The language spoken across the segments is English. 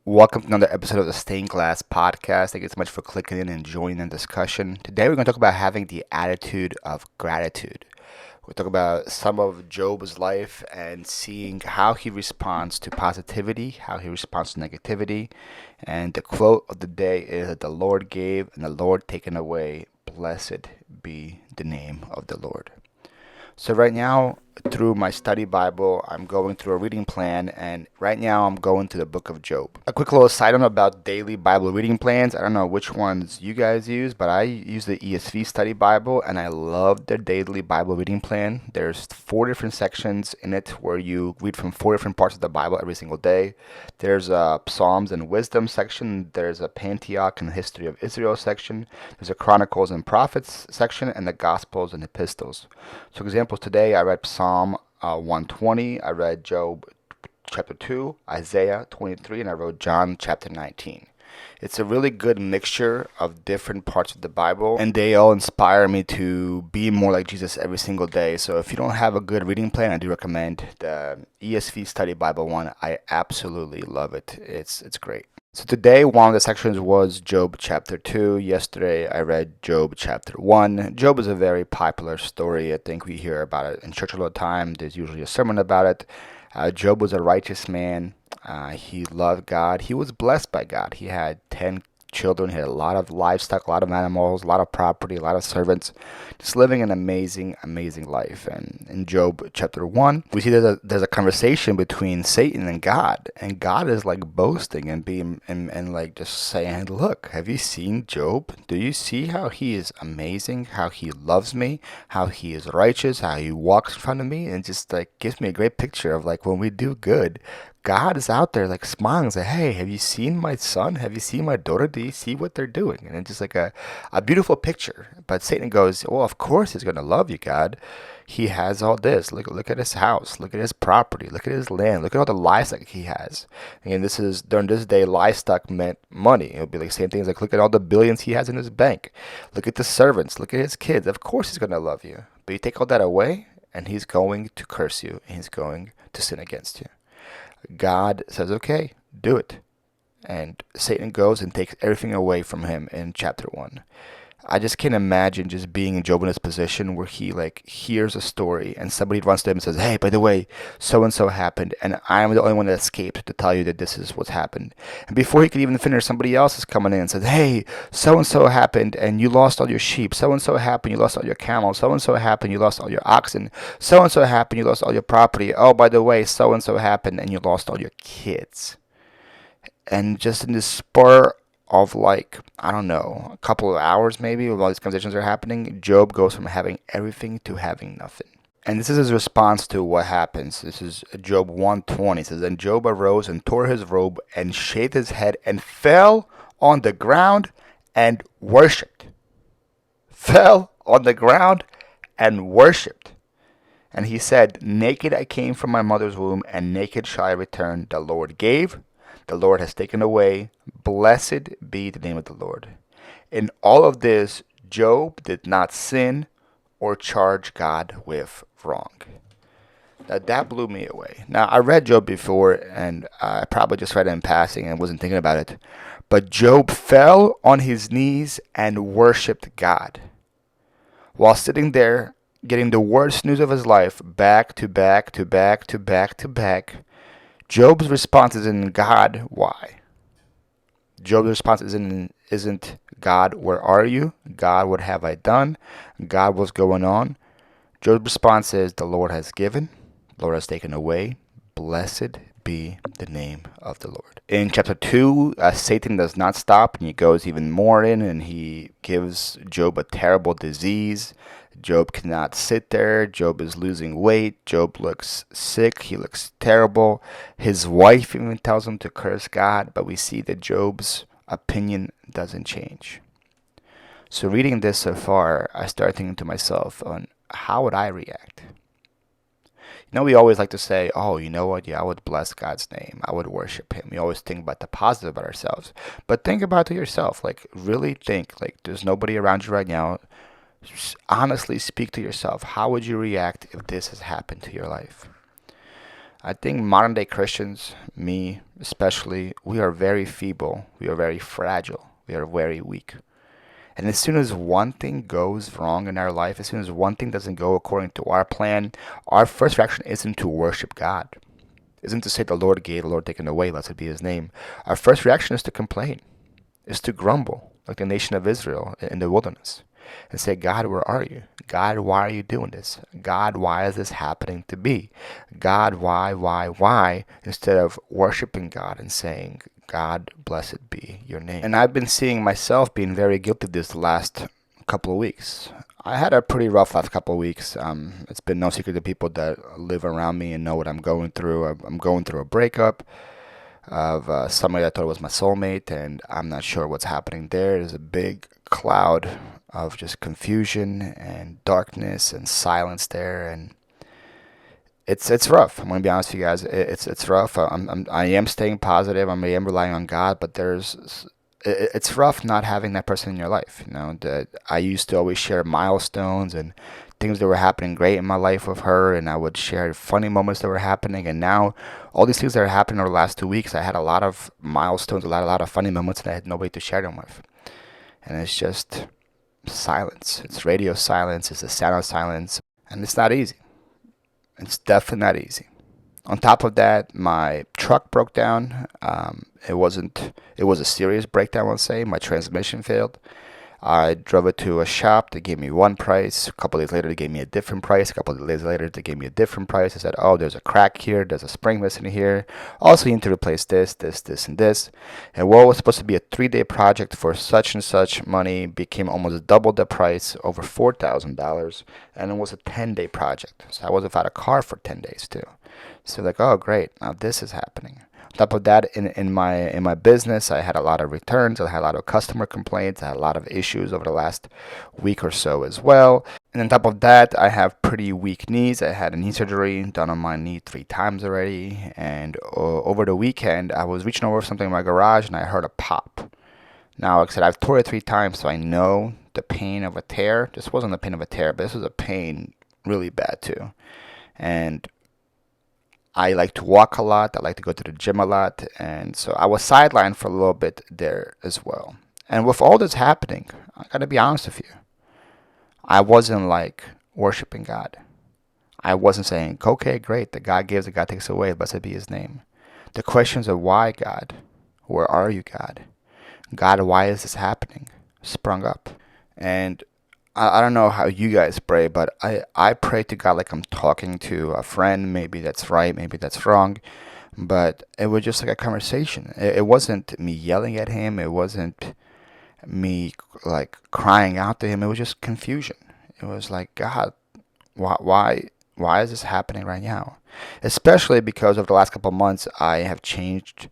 Welcome to another episode of the Stained Glass Podcast. Thank you so much for clicking in and joining the discussion. Today we're going to talk about having the attitude of gratitude. We'll talk about some of Job's life and seeing how he responds to positivity, how he responds to negativity. And the quote of the day is that the Lord gave and the Lord taken away. Blessed be the name of the Lord. So right now, through my study Bible, I'm going through a reading plan, and right now I'm going to the book of Job. A quick little side note about daily Bible reading plans. I don't know which ones you guys use, but I use the ESV Study Bible, and I love the daily Bible reading plan. There's 4 different sections in it where you read from 4 different parts of the Bible every single day. There's a Psalms and Wisdom section. There's a Pentateuch and History of Israel section. There's a Chronicles and Prophets section, and the Gospels and Epistles. So examples today, I read Psalm 120, I read Job chapter 2, Isaiah 23, and I wrote John chapter 19. It's a really good mixture of different parts of the Bible, and they all inspire me to be more like Jesus every single day. So if you don't have a good reading plan, I do recommend the ESV Study Bible one. I absolutely love it. It's great. So today, one of the sections was Job chapter 2. Yesterday, I read Job chapter 1. Job is a very popular story. I think we hear about it in church all the time. There's usually a sermon about it. Job was a righteous man. He loved God. He was blessed by God. He had 10 children. He had a lot of livestock, a lot of animals, a lot of property, a lot of servants. Just living an amazing, amazing life. And in Job chapter 1, we see there's a conversation between Satan and God. And God is like boasting and being and like just saying, look, have you seen Job? Do you see how he is amazing? How he loves me? How he is righteous? How he walks in front of me? And just like gives me a great picture of like when we do good, God is out there like smiling, say, hey, have you seen my son? Have you seen my daughter? Do you see what they're doing? And it's just like a beautiful picture. But Satan goes, well, of course he's going to love you, God. He has all this. Look at his house. Look at his property. Look at his land. Look at all the livestock he has. And this is, during this day, livestock meant money. It would be like same things like, look at all the billions he has in his bank. Look at the servants. Look at his kids. Of course he's going to love you. But you take all that away, and he's going to curse you. And he's going to sin against you. God says, okay, do it. And Satan goes and takes everything away from him in chapter 1. I just can't imagine just being in Job in this position where he like hears a story and somebody runs to him and says, hey, by the way, so and so happened, and I'm the only one that escaped to tell you that this is what's happened. And before he could even finish, somebody else is coming in and says, hey, so and so happened and you lost all your sheep. So and so happened, you lost all your camels. So and so happened, you lost all your oxen. So and so happened, you lost all your property. Oh, by the way, so and so happened and you lost all your kids. And just in this spur of like, I don't know, a couple of hours maybe while these conversations are happening, Job goes from having everything to having nothing. And this is his response to what happens. This is Job 120. It says, and Job arose and tore his robe and shaved his head and fell on the ground and worshipped. Fell on the ground and worshipped. And he said, naked I came from my mother's womb, and naked shall I return. The Lord gave, the Lord has taken away. Blessed be the name of the Lord. In all of this, Job did not sin or charge God with wrong. Now, that blew me away. Now, I read Job before, and I probably just read it in passing and wasn't thinking about it. But Job fell on his knees and worshipped God. While sitting there, getting the worst news of his life, back to back to back to back to back, Job's response isn't, God, why? Job's response isn't God, where are you? God, what have I done? God, what's going on? Job's response is, the Lord has given, the Lord has taken away. Blessed be the name of the Lord. In chapter 2, Satan does not stop, and he goes even more in, and he gives Job a terrible disease. Job cannot sit there. Job is losing weight. Job looks sick. He looks terrible. His wife even tells him to curse God, but we see that Job's opinion doesn't change. So reading this so far, I start thinking to myself on how would I react? You know, we always like to say, oh, you know what? Yeah, I would bless God's name. I would worship him. We always think about the positive about ourselves. But think about it yourself. Like, really think. Like, there's nobody around you right now. Just honestly speak to yourself. How would you react if this has happened to your life? I think modern day Christians, me especially, we are very feeble, we are very fragile, we are very weak. And as soon as one thing goes wrong in our life, as soon as one thing doesn't go according to our plan, our first reaction isn't to worship God, isn't to say the Lord gave, the Lord taken away, blessed be his name. Our first reaction is to complain, is to grumble, like the nation of Israel in the wilderness, and say, God, where are you? God, why are you doing this? God, why is this happening to me? God, why? Instead of worshiping God and saying, God, blessed be your name. And I've been seeing myself being very guilty this last couple of weeks. I had a pretty rough last couple of weeks. It's been no secret to people that live around me and know what I'm going through. I'm going through a breakup of somebody I thought was my soulmate, and I'm not sure what's happening there. There's a big cloud of just confusion and darkness and silence there, and it's rough. I'm gonna be honest with you guys. It's rough. I am staying positive. I am relying on God, but it's rough not having that person in your life. You know, that I used to always share milestones and things that were happening great in my life with her, and I would share funny moments that were happening. And now, all these things that are happening over the last 2 weeks, I had a lot of milestones, a lot of funny moments, and I had nobody to share them with. And it's just silence. It's radio silence. It's the sound of silence, and it's not easy. It's definitely not easy. On top of that, my truck broke down. It wasn't. It was a serious breakdown, I'll say. My transmission failed. I drove it to a shop. They gave me one price. A couple of days later, they gave me a different price. A couple of days later, they gave me a different price. They said, "Oh, there's a crack here. There's a spring missing here. Also, you need to replace this, and this." And what was supposed to be a 3-day project for such and such money became almost double the price, over $4,000, and it was a 10-day project. So I was without a car for 10 days too. So like, oh great, now this is happening. On top of that, in my business, I had a lot of returns. I had a lot of customer complaints. I had a lot of issues over the last week or so as well. And on top of that, I have pretty weak knees. I had a knee surgery done on my knee 3 times already. And over the weekend, I was reaching over something in my garage and I heard a pop. Now, like I said, I've tore it 3 times, so I know the pain of a tear. This wasn't the pain of a tear, but this was a pain really bad too. And I like to walk a lot. I like to go to the gym a lot. And so I was sidelined for a little bit there as well. And with all this happening, I got to be honest with you. I wasn't like worshiping God. I wasn't saying, okay, great. The God gives, the God takes away. Blessed be his name. The questions of why, God? Where are you, God? God, why is this happening? Sprung up. And I don't know how you guys pray, but I pray to God like I'm talking to a friend. Maybe that's right, maybe that's wrong. But it was just like a conversation. It wasn't me yelling at him. It wasn't me like crying out to him. It was just confusion. It was like, God, why is this happening right now? Especially because over the last couple of months, I have changed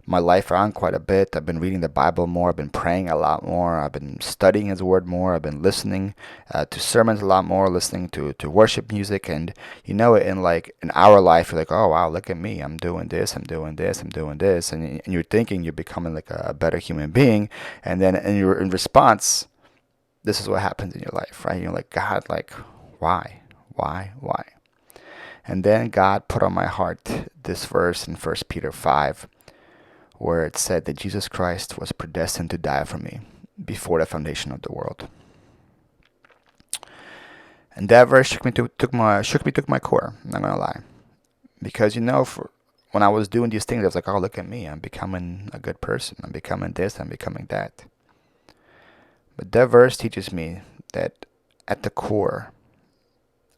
my life around quite a bit. I've been reading the Bible more. I've been praying a lot more. I've been studying His Word more. I've been listening to sermons a lot more, listening to worship music. And you know, in like in our life, you're like, oh wow, look at me. I'm doing this. I'm doing this. I'm doing this. And you're thinking you're becoming like a better human being. And then in response, this is what happens in your life, right? You're like, God, like, why? And then God put on my heart this verse in 1 Peter 5, where it said that Jesus Christ was predestined to die for me before the foundation of the world. And that verse shook me to my core. I'm not gonna lie, because when I was doing these things, I was like, oh, look at me, I'm becoming a good person. I'm becoming this. I'm becoming that. But that verse teaches me that at the core,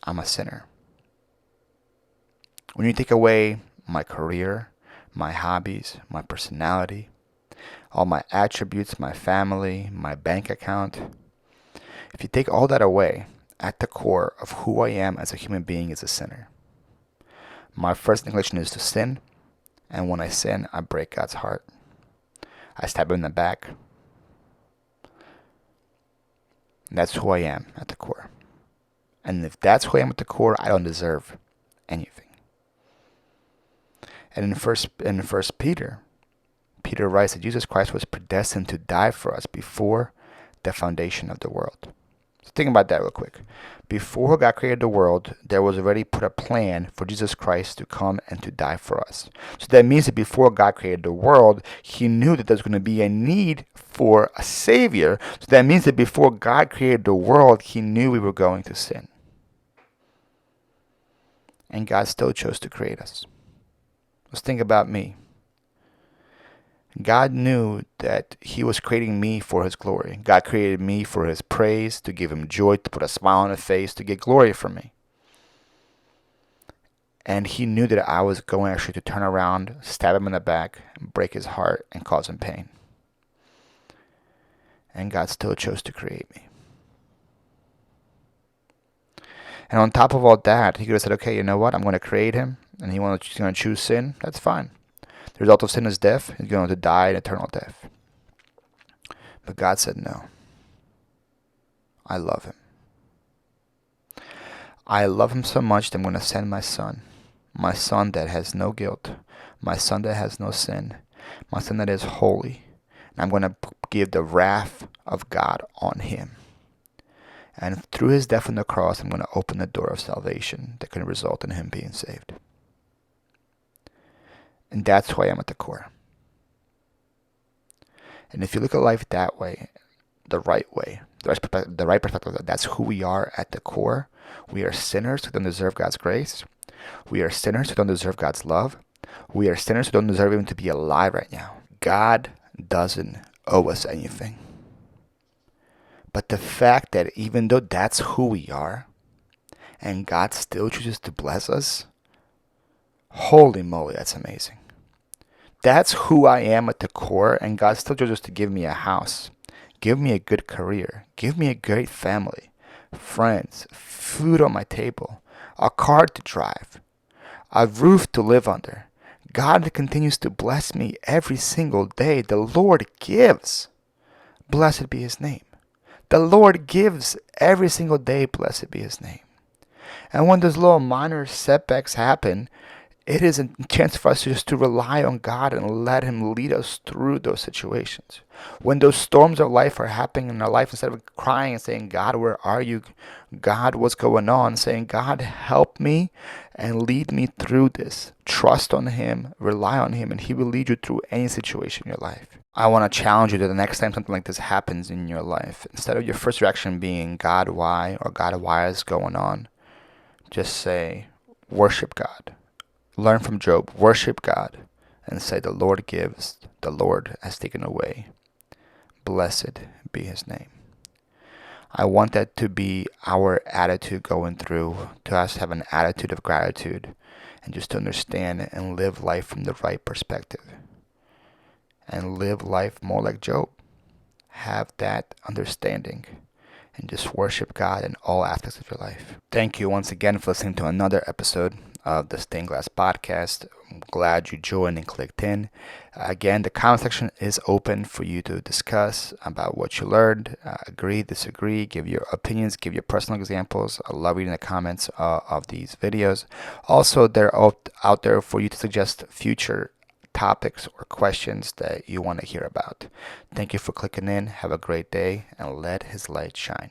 I'm a sinner. When you take away my career, my hobbies, my personality, all my attributes, my family, my bank account, if you take all that away, at the core of who I am as a human being is a sinner. My first inclination is to sin, and when I sin, I break God's heart. I stab him in the back. That's who I am at the core. And if that's who I am at the core, I don't deserve anything. And in first Peter, Peter writes that Jesus Christ was predestined to die for us before the foundation of the world. So think about that real quick. Before God created the world, there was already put a plan for Jesus Christ to come and to die for us. So that means that before God created the world, He knew that there's going to be a need for a Savior. So that means that before God created the world, He knew we were going to sin. And God still chose to create us. Let's think about me. God knew that He was creating me for His glory. God created me for His praise, to give Him joy, to put a smile on His face, to get glory from me. And He knew that I was going actually to turn around, stab Him in the back, break His heart, and cause Him pain. And God still chose to create me. And on top of all that, He could have said, okay, you know what? I'm going to create him, and He's going to choose sin. That's fine. The result of sin is death. He's going to die an eternal death. But God said, no. I love him. I love him so much that I'm going to send my son that has no guilt, my son that has no sin, my son that is holy. And I'm going to give the wrath of God on him. And through his death on the cross, I'm going to open the door of salvation that can result in him being saved. And that's who I am at the core. And if you look at life that way, the right way, the right perspective, that's who we are at the core. We are sinners who don't deserve God's grace. We are sinners who don't deserve God's love. We are sinners who don't deserve even to be alive right now. God doesn't owe us anything. But the fact that even though that's who we are, and God still chooses to bless us, holy moly, that's amazing. That's who I am at the core, and God still chooses to give me a house, give me a good career, give me a great family, friends, food on my table, a car to drive, a roof to live under. God continues to bless me every single day. The Lord gives. Blessed be His name. The Lord gives every single day. Blessed be His name. And when those little minor setbacks happen, it is a chance for us just to rely on God and let Him lead us through those situations. When those storms of life are happening in our life, instead of crying and saying, God, where are you? God, what's going on? Saying, God, help me and lead me through this. Trust on Him, rely on Him, and He will lead you through any situation in your life. I want to challenge you that the next time something like this happens in your life, instead of your first reaction being, God, why? Or God, why is going on? Just say, worship God. Learn from Job, worship God, and say, the Lord gives, the Lord has taken away. Blessed be His name. I want that to be our attitude going through, to us have an attitude of gratitude, and just to understand and live life from the right perspective. And live life more like Job. Have that understanding. And just worship God in all aspects of your life. Thank you once again for listening to another episode of the Stained Glass Podcast. I'm glad you joined and clicked in. Again, the comment section is open for you to discuss about what you learned, agree, disagree, give your opinions, give your personal examples. I love reading the comments of these videos. Also, they're out there for you to suggest future topics or questions that you want to hear about. Thank you for clicking in. Have a great day, and let His light shine.